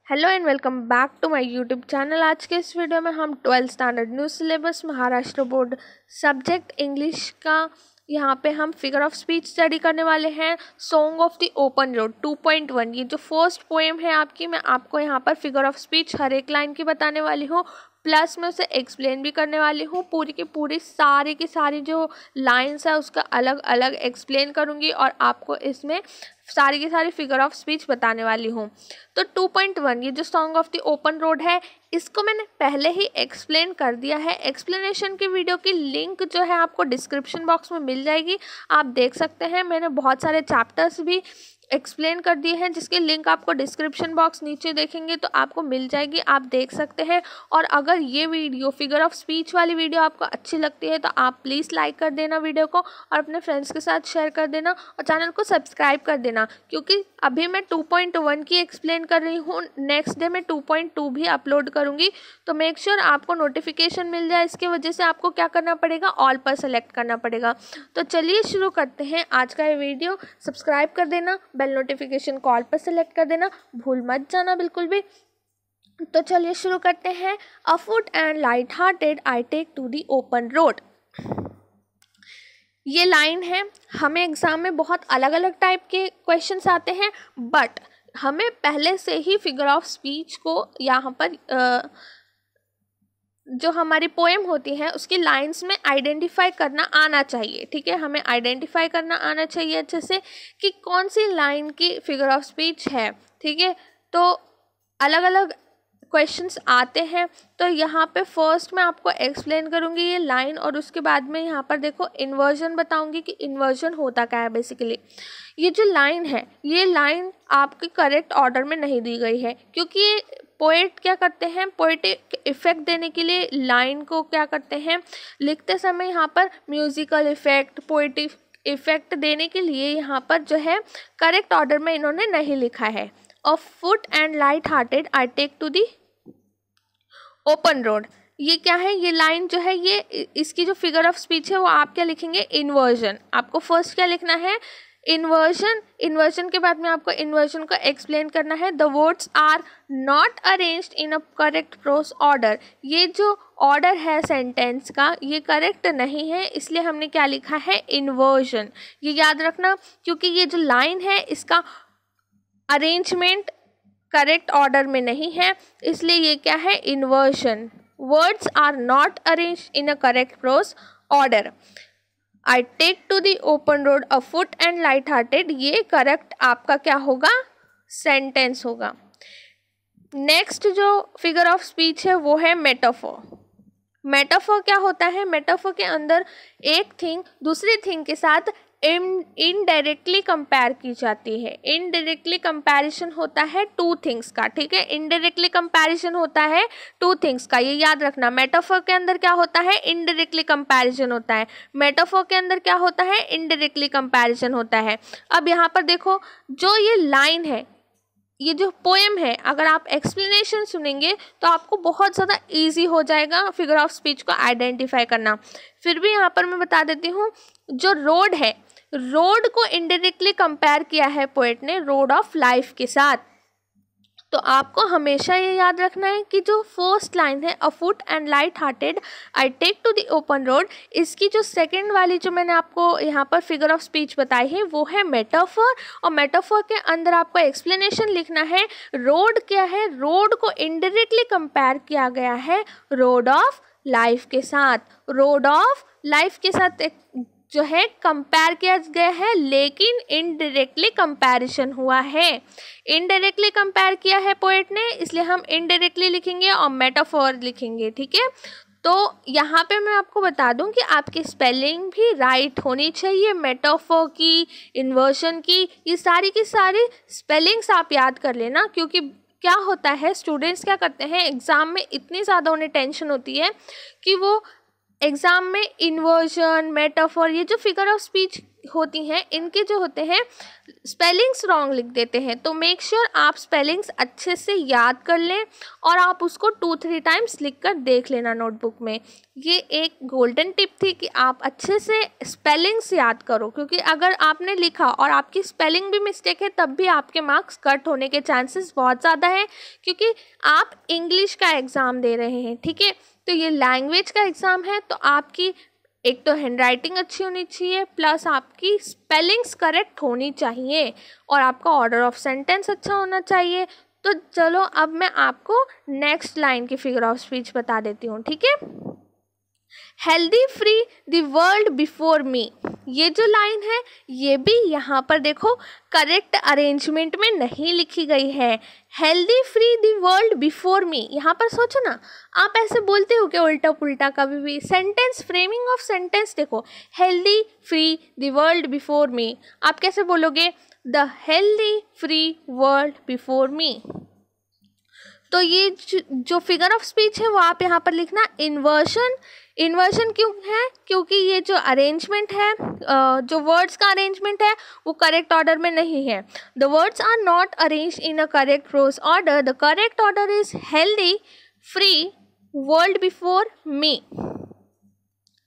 Hello and welcome back to my YouTube channel. आज के इस वीडियो में हम 12th standard new syllabus Maharashtra board subject English का यहाँ पे हम फिगर ऑफ स्पीच स्टडी करने वाले हैं। Song of the open road 2.1 ये जो फर्स्ट पोएम है आपकी, मैं आपको यहाँ पर फिगर ऑफ स्पीच हर एक लाइन की बताने वाली हूँ, प्लस मैं उसे एक्सप्लेन भी करने वाली हूँ। पूरी की पूरी सारी की सारी जो लाइन्स है उसका अलग अलग एक्सप्लेन करूँगी और आपको इसमें सारी की सारी फिगर ऑफ स्पीच बताने वाली हूँ। तो 2.1 ये जो song of the open road है इसको मैंने पहले ही एक्सप्लेन कर दिया है। एक्सप्लेनेशन की वीडियो की लिंक जो है आपको डिस्क्रिप्शन बॉक्स में मिल जाएगी, आप देख सकते हैं। मैंने बहुत सारे चैप्टर्स भी एक्सप्लेन कर दिए हैं जिसकी लिंक आपको डिस्क्रिप्शन बॉक्स नीचे देखेंगे तो आपको मिल जाएगी, आप देख सकते हैं। और अगर ये वीडियो फिगर ऑफ स्पीच वाली वीडियो आपको अच्छी लगती है तो आप प्लीज़ लाइक कर देना वीडियो को और अपने फ्रेंड्स के साथ शेयर कर देना और चैनल को सब्सक्राइब कर देना, क्योंकि अभी मैं 2.1 की एक्सप्लेन कर रही हूँ, नेक्स्ट डे मैं 2.2 भी अपलोड करूँगी। तो मेक श्योर आपको नोटिफिकेशन मिल जाए। इसकी वजह से आपको क्या करना पड़ेगा, ऑल पर सेलेक्ट करना पड़ेगा। तो चलिए शुरू करते हैं आज का ये वीडियो। सब्सक्राइब कर देना, बेल नोटिफिकेशन कॉल पर सेलेक्ट कर देना, भूल मत जाना बिल्कुल भी। तो चलिए शुरू करते हैं। Afoot and light hearted I take to the open road. ये लाइन है। हमें एग्जाम में बहुत अलग अलग टाइप के क्वेश्चंस आते हैं, बट हमें पहले से ही फिगर ऑफ स्पीच को यहाँ पर जो हमारी पोएम होती है उसकी लाइंस में आइडेंटिफाई करना आना चाहिए। ठीक है, हमें आइडेंटिफाई करना आना चाहिए अच्छे से कि कौन सी लाइन की फिगर ऑफ स्पीच है। ठीक है, तो अलग अलग क्वेश्चंस आते हैं। तो यहाँ पे फर्स्ट मैं आपको एक्सप्लेन करूँगी ये लाइन और उसके बाद में यहाँ पर देखो इन्वर्जन बताऊँगी कि इन्वर्जन होता क्या है। बेसिकली ये जो लाइन है ये लाइन आपके करेक्ट ऑर्डर में नहीं दी गई है, क्योंकि पोएट क्या करते हैं, पोएटिक इफेक्ट देने के लिए लाइन को क्या करते हैं, लिखते समय यहाँ पर म्यूजिकल इफेक्ट, पोएटिक इफेक्ट देने के लिए यहाँ पर जो है करेक्ट ऑर्डर में इन्होंने नहीं लिखा है। Afoot and light hearted I take to the open road, ये क्या है, ये लाइन जो है ये इसकी जो फिगर ऑफ स्पीच है वो आप क्या लिखेंगे, इन्वर्जन। आपको फर्स्ट क्या लिखना है, इन्वर्जन। इन्वर्जन के बाद में आपको इन्वर्जन को एक्सप्लेन करना है। The words are not arranged in a correct prose order, ये जो ऑर्डर है सेंटेंस का ये करेक्ट नहीं है, इसलिए हमने क्या लिखा है, इन्वर्जन। ये याद रखना, क्योंकि ये जो लाइन है इसका अरेंजमेंट करेक्ट ऑर्डर में नहीं है, इसलिए ये क्या है, inversion. Words are not arranged in a correct prose order. I take to the open road afoot and light hearted, ये करेक्ट आपका क्या होगा, सेंटेंस होगा। नेक्स्ट जो फिगर ऑफ स्पीच है वो है मेटाफोर। मेटाफोर क्या होता है, मेटाफोर के अंदर एक थिंग दूसरी थिंग के साथ इनडायरेक्टली कंपेयर की जाती है। इनडायरेक्टली कंपैरिजन होता है टू थिंग्स का। ठीक है, इनडायरेक्टली कंपैरिजन होता है टू थिंग्स का, ये याद रखना। मेटाफोर के अंदर क्या होता है, इनडायरेक्टली कंपैरिजन होता है। मेटाफोर के अंदर क्या होता है, इनडायरेक्टली कंपैरिजन होता है। अब यहाँ पर देखो जो ये लाइन है, ये जो पोएम है, अगर आप एक्सप्लेनेशन सुनेंगे तो आपको बहुत ज़्यादा इजी हो जाएगा फिगर ऑफ स्पीच को आइडेंटिफाई करना। फिर भी यहाँ पर मैं बता देती हूँ, जो रोड है, रोड को इनडायरेक्टली कंपेयर किया है पोएट ने रोड ऑफ लाइफ के साथ। तो आपको हमेशा ये याद रखना है कि जो फर्स्ट लाइन है afoot and light hearted I take to the open road, इसकी जो सेकंड वाली जो मैंने आपको यहाँ पर फिगर ऑफ स्पीच बताई है वो है मेटाफोर। और मेटाफोर के अंदर आपको एक्सप्लेनेशन लिखना है। रोड क्या है, रोड को इनडायरेक्टली कंपेयर किया गया है रोड ऑफ लाइफ के साथ। रोड ऑफ लाइफ के साथ जो है कंपेयर किया गया है, लेकिन इनडायरेक्टली कंपैरिजन हुआ है। इनडायरेक्टली कंपेयर किया है पोएट ने, इसलिए हम इनडायरेक्टली लिखेंगे और मेटाफोर लिखेंगे। ठीक है, तो यहाँ पे मैं आपको बता दूं कि आपकी स्पेलिंग भी राइट होनी चाहिए। मेटाफोर की, इन्वर्जन की, ये सारी की सारी स्पेलिंग्स आप याद कर लेना, क्योंकि क्या होता है, स्टूडेंट्स क्या करते हैं एग्ज़ाम में, इतनी ज़्यादा उन्हें टेंशन होती है कि वो एग्ज़ाम में इन्वर्जन, मेटाफोर, ये जो फिगर ऑफ स्पीच होती हैं इनके जो होते हैं स्पेलिंग्स रॉन्ग लिख देते हैं। तो मेक श्योर आप स्पेलिंग्स अच्छे से याद कर लें और आप उसको 2-3 टाइम्स लिख कर देख लेना नोटबुक में। ये एक गोल्डन टिप थी कि आप अच्छे से स्पेलिंग्स याद करो, क्योंकि अगर आपने लिखा और आपकी स्पेलिंग भी मिस्टेक है तब भी आपके मार्क्स कट होने के चांसेस बहुत ज़्यादा है, क्योंकि आप इंग्लिश का एग्ज़ाम दे रहे हैं। ठीक है, तो ये लैंग्वेज का एग्ज़ाम है, तो आपकी एक तो हैंड राइटिंग अच्छी होनी चाहिए, प्लस आपकी स्पेलिंग्स करेक्ट होनी चाहिए और आपका ऑर्डर ऑफ सेंटेंस अच्छा होना चाहिए। तो चलो अब मैं आपको नेक्स्ट लाइन की फिगर ऑफ स्पीच बता देती हूँ। ठीक है, healthy free the world before मी, ये जो लाइन है ये भी यहाँ पर देखो करेक्ट अरेंजमेंट में नहीं लिखी गई है। Healthy free the world before मी, यहाँ पर सोचो ना, आप ऐसे बोलते हो कि उल्टा पुल्टा कभी भी। सेंटेंस, फ्रेमिंग ऑफ सेंटेंस देखो, healthy free the world before मी, आप कैसे बोलोगे? The healthy free world before मी। तो ये जो फिगर ऑफ स्पीच है वो आप यहाँ पर लिखना इन्वर्शन। इन्वर्शन क्यों है? क्योंकि ये जो अरेंजमेंट है, जो वर्ड्स का अरेंजमेंट है वो करेक्ट ऑर्डर में नहीं है। The words are not arranged in a correct prose order, the correct order is healthy free world before me.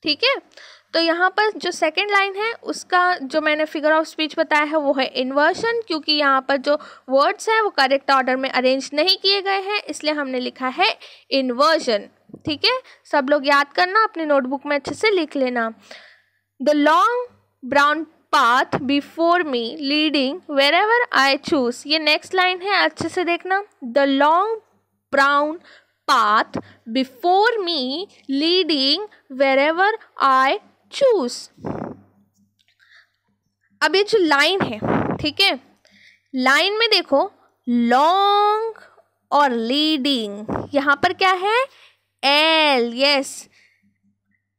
ठीक है, तो यहाँ पर जो सेकेंड लाइन है उसका जो मैंने फिगर ऑफ स्पीच बताया है वो है इन्वर्शन, क्योंकि यहाँ पर जो वर्ड्स हैं वो करेक्ट ऑर्डर में अरेंज नहीं किए गए हैं, इसलिए हमने लिखा है इन्वर्शन। ठीक है, सब लोग याद करना, अपनी नोटबुक में अच्छे से लिख लेना। The long brown path before me leading wherever I choose, ये नेक्स्ट लाइन है, अच्छे से देखना। The long brown path before me leading wherever I choose। अब ये जो लाइन है, ठीक है, लाइन में देखो लॉन्ग और लीडिंग, यहाँ पर क्या है? L, yes.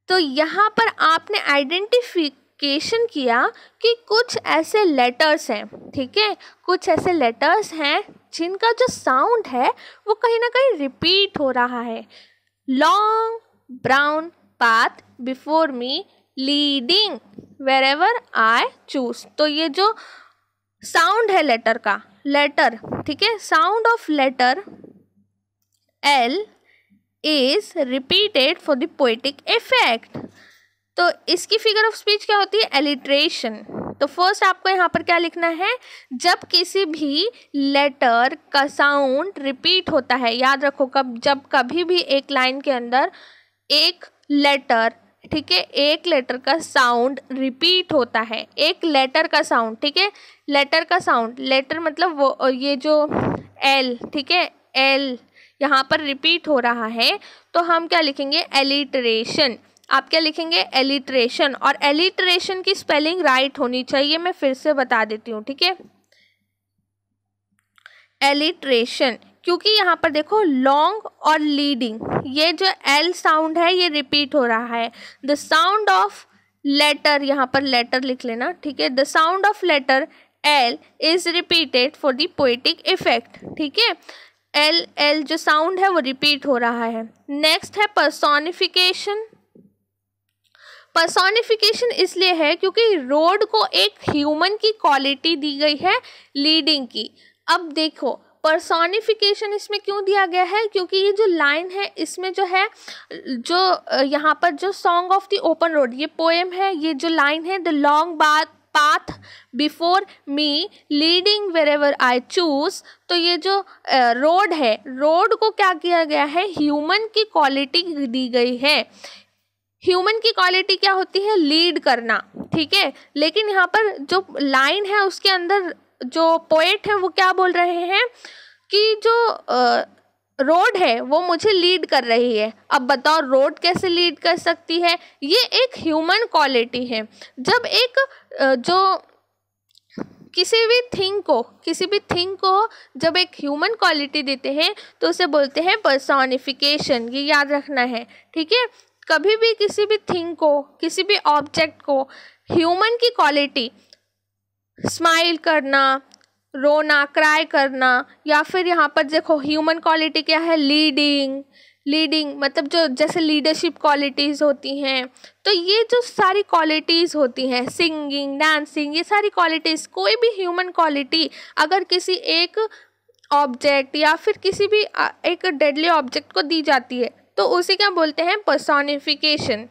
तो यहाँ पर आपने आइडेंटिफिकेशन किया कि कुछ ऐसे लेटर्स हैं, ठीक है, कुछ ऐसे लेटर्स हैं जिनका जो साउंड है वो कहीं ना कहीं रिपीट हो रहा है। Long brown path before me leading wherever I choose. तो ये जो साउंड है लेटर का, लेटर, ठीक है, sound of letter L is repeated for the poetic effect. तो इसकी फिगर ऑफ स्पीच क्या होती है? एलिट्रेशन। तो फर्स्ट आपको यहाँ पर क्या लिखना है? जब किसी भी लेटर का साउंड रिपीट होता है, याद रखो, जब कभी भी एक लाइन के अंदर एक लेटर, ठीक है, एक लेटर का साउंड रिपीट होता है, एक लेटर का साउंड, ठीक है, लेटर का साउंड, लेटर मतलब वो ये जो एल, ठीक है, एल यहाँ पर रिपीट हो रहा है, तो हम क्या लिखेंगे? एलिट्रेशन। आप क्या लिखेंगे? एलिट्रेशन। और एलिट्रेशन की स्पेलिंग राइट होनी चाहिए, मैं फिर से बता देती हूँ, ठीक है, एलिट्रेशन, क्योंकि यहाँ पर देखो लॉन्ग और लीडिंग, ये जो एल साउंड है ये रिपीट हो रहा है। द साउंड ऑफ लेटर, यहाँ पर लेटर लिख लेना, ठीक है, the sound of letter L is repeated for the poetic effect. ठीक है, एल एल जो साउंड है वो रिपीट हो रहा है। नेक्स्ट है पर्सोनिफिकेशन। पर्सोनिफिकेशन इसलिए है क्योंकि रोड को एक ह्यूमन की क्वालिटी दी गई है लीडिंग की। अब देखो पर्सोनिफिकेशन इसमें क्यों दिया गया है? क्योंकि ये जो लाइन है इसमें जो है, जो यहाँ पर जो song of the open road, ये पोएम है, ये जो लाइन है, the long path before me leading wherever I choose, तो ये जो रोड है, रोड को क्या किया गया है? ह्यूमन की क्वालिटी दी गई है। ह्यूमन की क्वालिटी क्या होती है? लीड करना, ठीक है, लेकिन यहाँ पर जो लाइन है उसके अंदर जो पोएट है वो क्या बोल रहे हैं कि जो रोड है वो मुझे लीड कर रही है। अब बताओ रोड कैसे लीड कर सकती है? ये एक ह्यूमन क्वालिटी है। जब एक जो किसी भी थिंग को जब एक ह्यूमन क्वालिटी देते हैं तो उसे बोलते हैं पर्सोनिफिकेशन। ये याद रखना है, ठीक है, कभी भी किसी भी थिंग को, किसी भी ऑब्जेक्ट को ह्यूमन की क्वालिटी, स्माइल करना, रोना, क्राई करना, या फिर यहाँ पर देखो ह्यूमन क्वालिटी क्या है? लीडिंग, लीडिंग मतलब जो जैसे लीडरशिप क्वालिटीज़ होती हैं, तो ये जो सारी क्वालिटीज़ होती हैं, सिंगिंग, डांसिंग, ये सारी क्वालिटीज़, कोई भी ह्यूमन क्वालिटी अगर किसी एक ऑब्जेक्ट या फिर किसी भी एक डेडली ऑब्जेक्ट को दी जाती है तो उसे क्या बोलते हैं, पर्सोनिफिकेशन।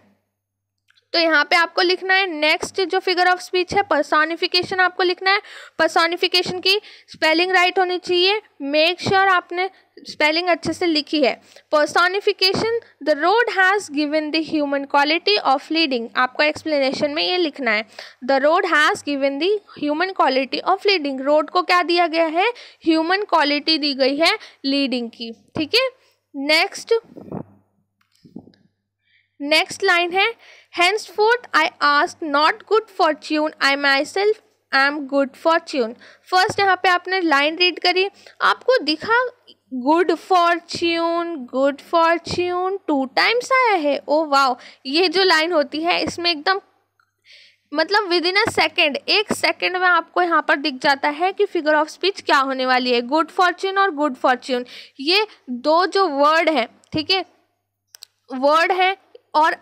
तो यहाँ पे आपको लिखना है नेक्स्ट जो फिगर ऑफ स्पीच है पर्सोनिफिकेशन आपको लिखना है। पर्सोनिफिकेशन की स्पेलिंग राइट होनी चाहिए, मेक श्योर आपने स्पेलिंग अच्छे से लिखी है। Personification, the road has given the human quality of leading, आपको एक्सप्लेनेशन में ये लिखना है, the road has given the human quality of leading, road को क्या दिया गया है, ह्यूमन क्वालिटी दी गई है लीडिंग की, ठीक है। नेक्स्ट लाइन है, henceforth I ask not good fortune, I myself am good fortune। First यहाँ पे आपने लाइन रीड करी, आपको दिखा गुड फॉर्च्यून 2 टाइम्स आया है। ओ वाओ, ये जो लाइन होती है इसमें एकदम मतलब with in a second, 1 second में आपको यहाँ पर दिख जाता है कि फिगर ऑफ स्पीच क्या होने वाली है। गुड फॉर्च्यून और गुड फॉर्च्यून, ये दो जो वर्ड है, ठीक है, वर्ड है, और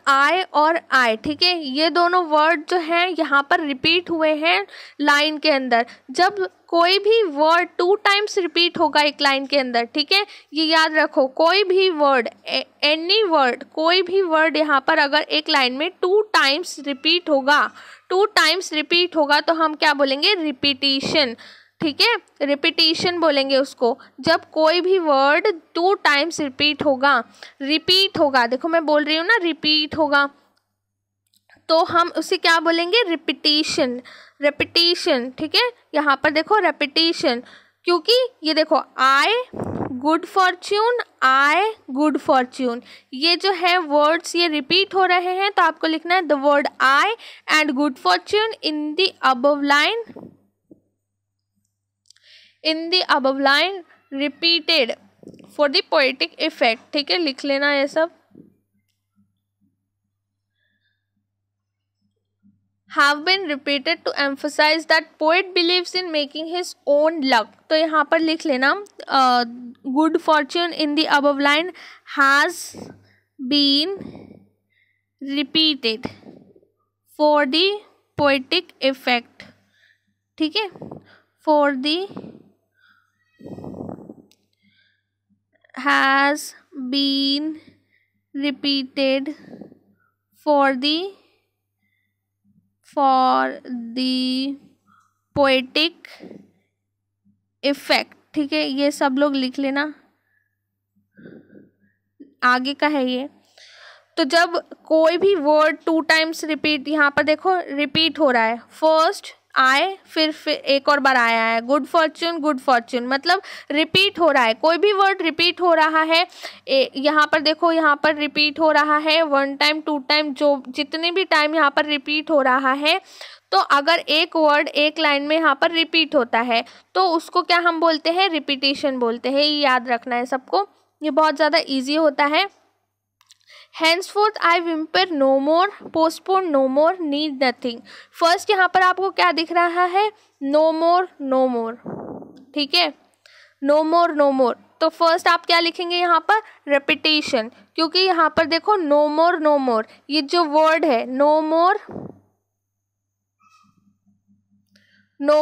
आई, ठीक है, ये दोनों वर्ड जो हैं यहाँ पर रिपीट हुए हैं लाइन के अंदर। जब कोई भी वर्ड 2 टाइम्स रिपीट होगा एक लाइन के अंदर, ठीक है, ये याद रखो, कोई भी वर्ड, एनी वर्ड, कोई भी वर्ड यहाँ पर अगर एक लाइन में 2 टाइम्स रिपीट होगा तो हम क्या बोलेंगे, रिपीटिशन, ठीक है, रिपीटिशन बोलेंगे उसको। जब कोई भी वर्ड 2 टाइम्स रिपीट होगा, देखो मैं बोल रही हूँ ना रिपीट होगा, तो हम उसे क्या बोलेंगे, रिपीटिशन, ठीक है। यहाँ पर देखो रिपीटिशन, क्योंकि ये देखो आई गुड फॉर्च्यून, ये जो है वर्ड्स ये रिपीट हो रहे हैं, तो आपको लिखना है the word I and good Fortune in the above line repeated for the poetic effect, ठीक है, लिख लेना ये सब। have been repeated to emphasize that poet believes in making his own luck, तो यहाँ पर लिख लेना good fortune in the above line has been repeated for the poetic effect, ठीक है, has been repeated for the poetic effect, ठीक है, ये सब लोग लिख लेना, आगे का है ये। तो जब कोई भी वर्ड 2 टाइम्स रिपीट, यहाँ पर देखो रिपीट हो रहा है, फर्स्ट आए फिर एक और बार आया है, गुड फॉर्च्यून, मतलब रिपीट हो रहा है, कोई भी वर्ड रिपीट हो रहा है। यहाँ पर देखो, यहाँ पर रिपीट हो रहा है 1 टाइम 2 टाइम, जो जितने भी टाइम यहाँ पर रिपीट हो रहा है, तो अगर एक वर्ड एक लाइन में यहाँ पर रिपीट होता है तो उसको क्या हम बोलते हैं, रिपीटिशन बोलते हैं। ये याद रखना है सबको, ये बहुत ज़्यादा ईजी होता है। henceforth I whimper no more, postpone no more, need nothing। First यहाँ पर आपको क्या दिख रहा है, no more, ठीक है, no more, तो फर्स्ट आप क्या लिखेंगे यहाँ पर, repetition, क्योंकि यहाँ पर देखो no more, ये जो वर्ड है no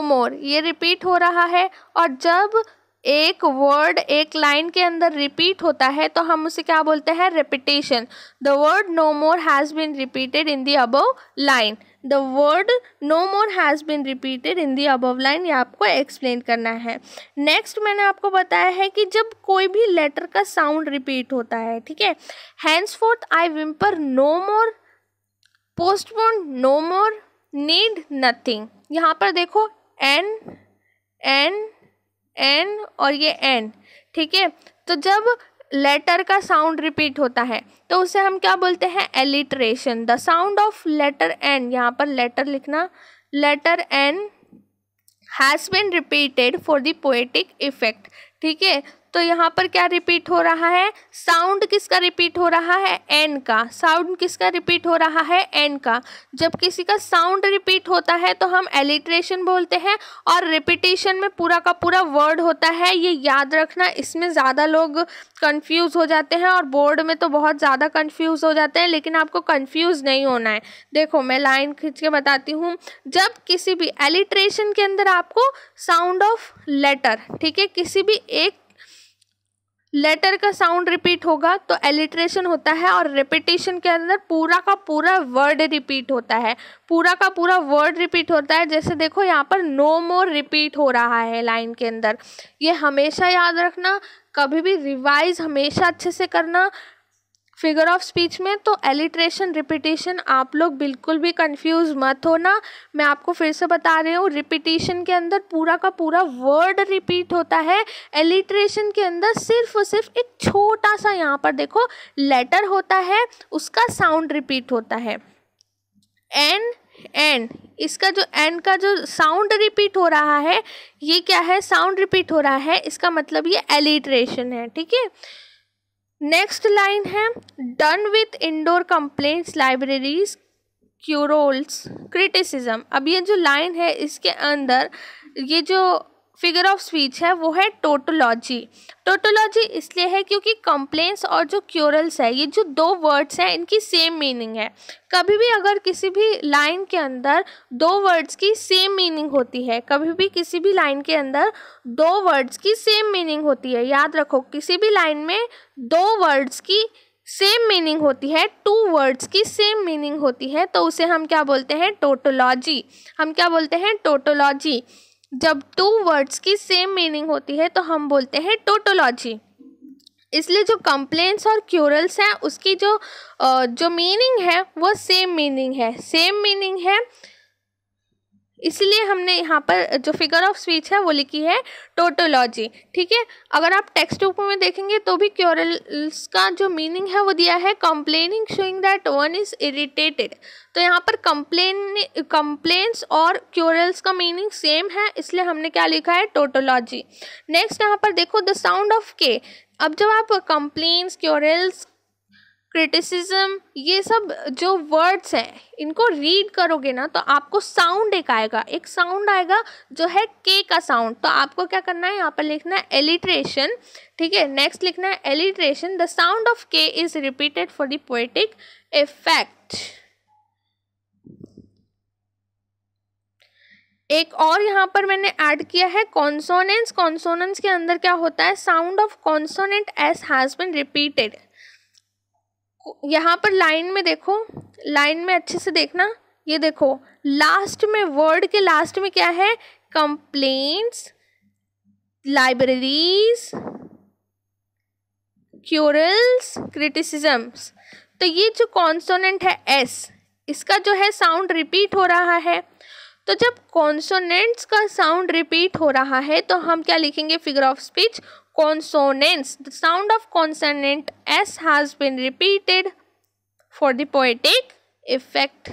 more ये रिपीट हो रहा है, और जब एक वर्ड एक लाइन के अंदर रिपीट होता है तो हम उसे क्या बोलते हैं, repetition. The word no more has been repeated in the above line, the word no more has been repeated in the above line, ये आपको एक्सप्लेन करना है। नेक्स्ट मैंने आपको बताया है कि जब कोई भी लेटर का साउंड रिपीट होता है, ठीक है, henceforth I whimper no more, postpone no more, need nothing। यहाँ पर देखो एन और ये एन, ठीक है, तो जब लेटर का साउंड रिपीट होता है तो उसे हम क्या बोलते हैं, alliteration. The sound of letter N, यहाँ पर लेटर लिखना, letter N has been repeated for the poetic effect, ठीक है। तो यहाँ पर क्या रिपीट हो रहा है, साउंड किसका रिपीट हो रहा है, एन का। साउंड किसका रिपीट हो रहा है, एन का। जब किसी का साउंड रिपीट होता है तो हम एलिट्रेशन बोलते हैं, और रिपीटिशन में पूरा का पूरा वर्ड होता है, ये याद रखना। इसमें ज़्यादा लोग कंफ्यूज हो जाते हैं और बोर्ड में तो बहुत ज़्यादा कंफ्यूज हो जाते हैं, लेकिन आपको कंफ्यूज नहीं होना है। देखो मैं लाइन खींच के बताती हूँ। जब किसी भी एलिट्रेशन के अंदर आपको साउंड ऑफ लेटर, ठीक है, किसी भी एक लेटर का साउंड रिपीट होगा तो एलिट्रेशन होता है, और रिपीटिशन के अंदर पूरा का पूरा वर्ड रिपीट होता है, पूरा का पूरा वर्ड रिपीट होता है। जैसे देखो यहाँ पर नो मोर रिपीट हो रहा है लाइन के अंदर, ये हमेशा याद रखना, कभी भी रिवाइज हमेशा अच्छे से करना फिगर ऑफ स्पीच में। तो एलिट्रेशन रिपीटिशन आप लोग बिल्कुल भी कंफ्यूज मत होना, मैं आपको फिर से बता रही हूँ। रिपीटिशन के अंदर पूरा का पूरा वर्ड रिपीट होता है, एलिट्रेशन के अंदर सिर्फ और सिर्फ एक छोटा सा यहाँ पर देखो लेटर होता है, उसका साउंड रिपीट होता है। एन एन, इसका जो एन का जो साउंड रिपीट हो रहा है, ये क्या है, साउंड रिपीट हो रहा है, इसका मतलब ये एलिट्रेशन है, ठीक है। नेक्स्ट लाइन है, done with indoor complaints libraries querulous criticism. अब ये जो लाइन है इसके अंदर ये जो फिगर ऑफ स्पीच है वो है टोटोलॉजी। टोटोलॉजी इसलिए है क्योंकि कंप्लेंट्स और जो क्यूरल्स है, ये जो दो वर्ड्स हैं इनकी सेम मीनिंग है। कभी भी अगर किसी भी लाइन के अंदर दो वर्ड्स की सेम मीनिंग होती है, कभी भी किसी भी लाइन के अंदर दो वर्ड्स की सेम मीनिंग होती है, याद रखो, किसी भी लाइन में दो वर्ड्स की सेम मीनिंग होती है, टू वर्ड्स की सेम मीनिंग होती है, तो उसे हम क्या बोलते हैं, टोटोलॉजी। हम क्या बोलते हैं, टोटोलॉजी। जब टू वर्ड्स की सेम मीनिंग होती है तो हम बोलते हैं टोटोलॉजी। इसलिए जो कंप्लेंट्स और क्यूरल्स हैं उसकी जो मीनिंग है वो सेम मीनिंग है, सेम मीनिंग है। इसलिए हमने यहाँ पर जो फिगर ऑफ स्पीच है वो लिखी है टोटोलॉजी, ठीक है। अगर आप टेक्स्ट बुक में देखेंगे तो भी क्यूरल्स का जो मीनिंग है वो दिया है complaining showing that one is irritated. तो यहाँ पर कंप्लेंट्स और क्यूरल्स का मीनिंग सेम है, इसलिए हमने क्या लिखा है, टोटोलॉजी। नेक्स्ट यहाँ पर देखो द साउंड ऑफ के। अब जब आप कंप्लेंट्स, क्यूरल्स, क्रिटिसिज्म, ये सब जो वर्ड्स हैं इनको रीड करोगे ना तो आपको साउंड एक आएगा, एक साउंड आएगा जो है के का साउंड। तो आपको क्या करना है, यहाँ पर लिखना है एलिट्रेशन, ठीक है। नेक्स्ट लिखना है एलिट्रेशन, द साउंड ऑफ के is repeated for the poetic effect. एक और यहाँ पर मैंने ऐड किया है कॉन्सोनेंट्स। कॉन्सोनेंट्स के अंदर क्या होता है, sound of consonant S has been repeated. यहाँ पर लाइन में देखो, लाइन में अच्छे से देखना, ये देखो लास्ट में, वर्ड के लास्ट में क्या है, कंप्लेंट्स, लाइब्रेरीज, क्यूरल्स, क्रिटिसिज्म्स। तो ये जो कॉन्सोनेंट है एस, इसका जो है साउंड रिपीट हो रहा है। तो जब कॉन्सोनेंट्स का साउंड रिपीट हो रहा है तो हम क्या लिखेंगे, figure of speech consonants, the sound of consonant s has been repeated for the poetic effect।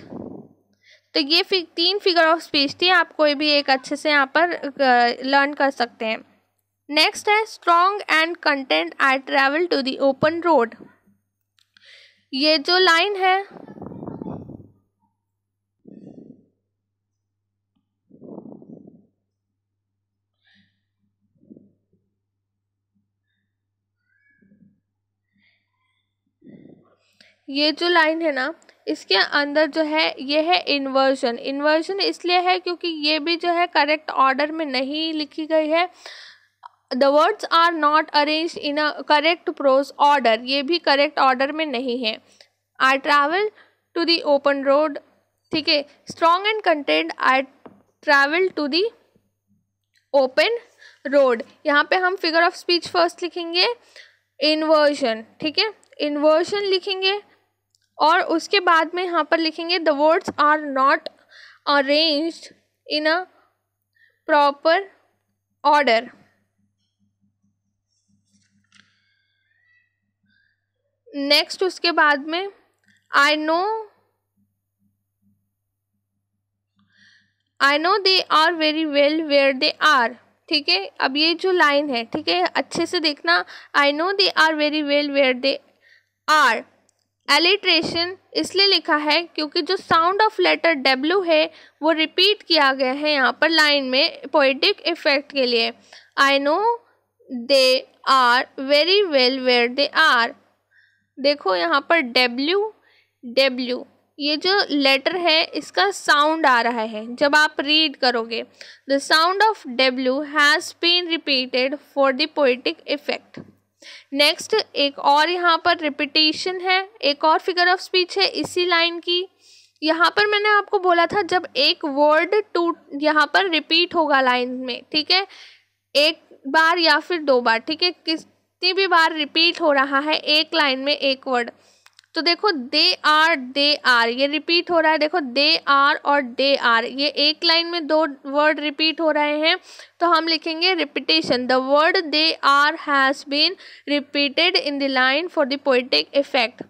तो ये तीन फिगर ऑफ स्पीच थी, आप कोई भी एक अच्छे से यहाँ पर लर्न कर सकते हैं। नेक्स्ट है strong and content I travel to the open road. ये जो लाइन है ना, इसके अंदर जो है ये है इन्वर्जन। इन्वर्जन इसलिए है क्योंकि ये भी जो है करेक्ट ऑर्डर में नहीं लिखी गई है। The words are not arranged in a correct prose order, ये भी करेक्ट ऑर्डर में नहीं है। I travel to the open road, ठीक है। Strong and content I travel to the open road, यहाँ पे हम फिगर ऑफ स्पीच फर्स्ट लिखेंगे इन्वर्जन, ठीक है, इन्वर्जन लिखेंगे और उसके बाद में यहाँ पर लिखेंगे the words are not arranged in a proper order. Next उसके बाद में I know they are very well where they are. ठीक है। अब ये जो लाइन है, ठीक है, अच्छे से देखना। I know they are very well where they are. Alliteration इसलिए लिखा है क्योंकि जो साउंड ऑफ लेटर W है वो रिपीट किया गया है यहाँ पर लाइन में पोएटिक इफेक्ट के लिए। I know they are very well where they are. देखो यहाँ पर W ये जो लेटर है इसका साउंड आ रहा है जब आप रीड करोगे। The sound of W has been repeated for the poetic effect. Next एक और यहाँ पर रिपीटेशन है, एक और फिगर ऑफ स्पीच है इसी लाइन की। यहाँ पर मैंने आपको बोला था जब एक वर्ड यहाँ पर रिपीट होगा लाइन में, ठीक है, एक बार या फिर 2 बार, ठीक है, कितनी भी बार रिपीट हो रहा है एक लाइन में एक वर्ड, तो देखो दे आर ये रिपीट हो रहा है। देखो दे आर और दे आर ये एक लाइन में 2 वर्ड रिपीट हो रहे हैं, तो हम लिखेंगे repetition. The word they are has been repeated in the line for the poetic effect.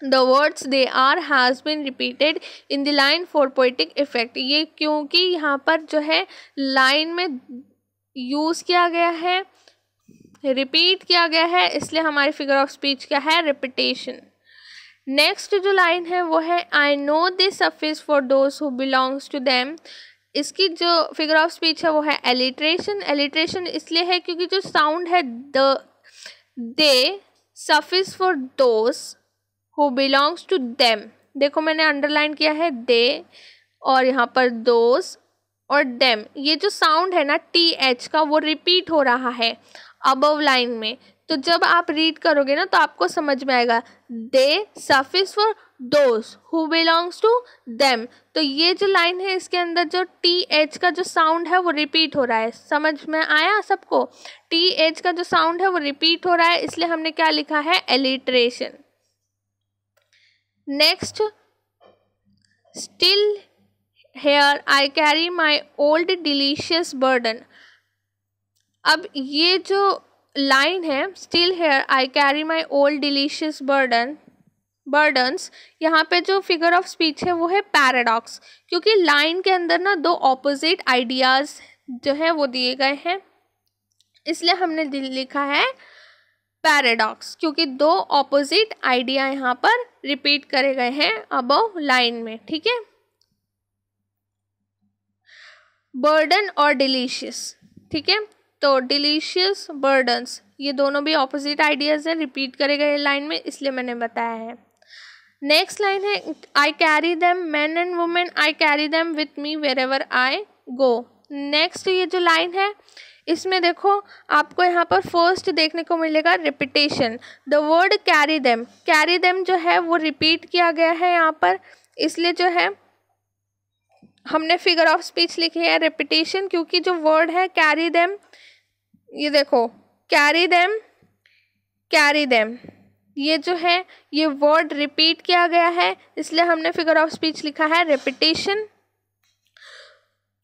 The words they are has been repeated in the line for poetic effect. ये क्योंकि यहाँ पर जो है लाइन में यूज़ किया गया है, रिपीट किया गया है, इसलिए हमारी फिगर ऑफ स्पीच क्या है, रिपीटेशन। नेक्स्ट जो लाइन है वो है I know they suffice for those who belongs to them. इसकी जो फिगर ऑफ स्पीच है वो है एलिट्रेशन। एलिट्रेशन इसलिए है क्योंकि जो साउंड है they suffice for those who belongs to them. देखो मैंने अंडरलाइन किया है दे और यहाँ पर दोज और देम, ये जो साउंड है ना TH का वो रिपीट हो रहा है अबव लाइन में। तो जब आप रीड करोगे ना तो आपको समझ में आएगा they suffix for those who belongs to them. तो ये जो लाइन है इसके अंदर जो TH का जो साउंड है वो रिपीट हो रहा है। समझ में आया सबको? TH का जो साउंड है वो रिपीट हो रहा है, इसलिए हमने क्या लिखा है, alliteration. Next still here I carry my old delicious burden. अब ये जो लाइन है still here I carry my old delicious burdens, यहाँ पे जो फिगर ऑफ स्पीच है वो है पैराडॉक्स, क्योंकि लाइन के अंदर ना 2 ऑपोजिट आइडियाज जो है वो दिए गए हैं, इसलिए हमने लिखा है पैराडॉक्स, क्योंकि 2 ऑपोजिट आइडिया यहाँ पर रिपीट करे गए हैं अबव लाइन में। ठीक है, बर्डन और डिलीशियस, ठीक है, तो डिलीशियस बर्डन्स ये दोनों भी ऑपोजिट आइडियाज हैं, रिपीट करे गए लाइन में, इसलिए मैंने बताया है। नेक्स्ट लाइन है I carry them man and women, I carry them with me wherever I go. Next ये जो लाइन है इसमें देखो आपको यहाँ पर फर्स्ट देखने को मिलेगा repetition. The word carry them जो है वो रिपीट किया गया है यहाँ पर, इसलिए जो है हमने फिगर ऑफ स्पीच लिखी है रिपीटेशन, क्योंकि जो वर्ड है कैरी देम, ये देखो कैरी देम ये जो है ये वर्ड रिपीट किया गया है, इसलिए हमने फिगर ऑफ स्पीच लिखा है repetition.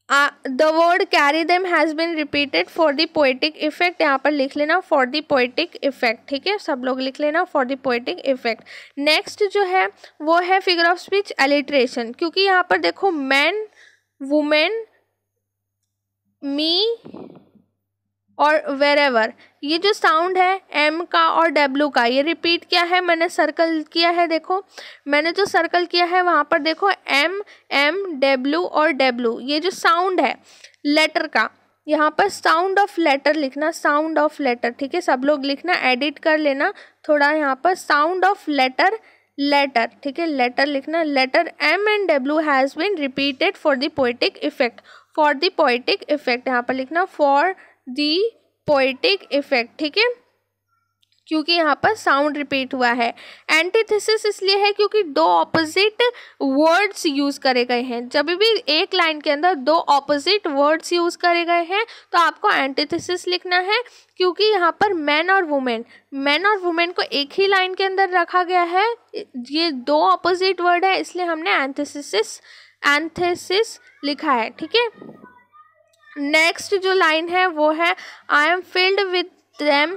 The word carry them has been repeated for the poetic effect, यहाँ पर लिख लेना फॉर द पोएटिक इफेक्ट। ठीक है, सब लोग लिख लेना for the poetic effect. Next जो है वो है फिगर ऑफ स्पीच एलिट्रेशन, क्योंकि यहाँ पर देखो मैन वुमेन मी और वेरेवर, ये जो साउंड है एम का और डब्ल्यू का ये रिपीट किया है, मैंने सर्कल किया है। देखो मैंने जो सर्कल किया है वहाँ पर देखो एम डब्ल्यू और डब्ल्यू, ये जो साउंड है लेटर का, यहाँ पर साउंड ऑफ लेटर लिखना, साउंड ऑफ लेटर। ठीक है, सब लोग लिखना, एडिट कर लेना थोड़ा, यहाँ पर साउंड ऑफ लेटर, ठीक है, लेटर लिखना, letter M and W has been repeated for the poetic effect, for the poetic effect यहाँ पर लिखना फॉर दी पोएटिक इफेक्ट। ठीक है, क्योंकि यहाँ पर साउंड रिपीट हुआ है। एंटीथेसिस इसलिए है क्योंकि 2 ऑपोजिट वर्ड्स यूज करे गए हैं। जब भी एक लाइन के अंदर 2 ऑपोजिट वर्ड्स यूज करे गए हैं तो आपको एंटीथेसिस लिखना है, क्योंकि यहाँ पर मैन और वुमेन को एक ही लाइन के अंदर रखा गया है, ये 2 ऑपोजिट वर्ड है, इसलिए हमने एंथेसिस लिखा है। ठीक है, नेक्स्ट जो लाइन है वो है I am filled with them,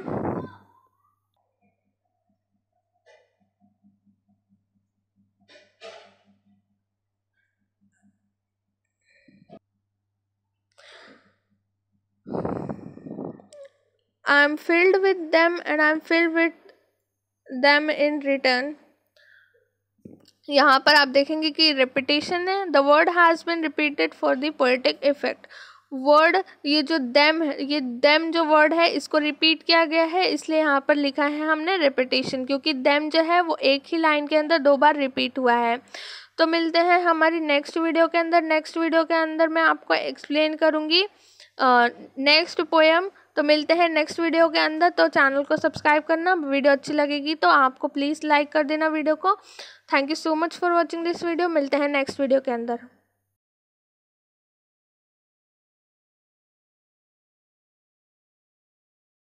I am filled with them and I am filled with them in return. यहाँ पर आप देखेंगे कि रिपीटेशन है, the word has been repeated for the poetic effect. Word ये जो देम है, ये देम जो वर्ड है इसको रिपीट किया गया है, इसलिए यहाँ पर लिखा है हमने रिपीटेशन, क्योंकि देम जो है वो एक ही लाइन के अंदर 2 बार रिपीट हुआ है। तो मिलते हैं हमारी नेक्स्ट वीडियो के अंदर। नेक्स्ट वीडियो के अंदर मैं आपको एक्सप्लेन करूँगी नेक्स्ट पोएम। तो मिलते हैं नेक्स्ट वीडियो के अंदर। तो चैनल को सब्सक्राइब करना, वीडियो अच्छी लगेगी तो आपको प्लीज़ लाइक कर देना वीडियो को। Thank you so much for watching this video. मिलते हैं नेक्स्ट वीडियो के अंदर।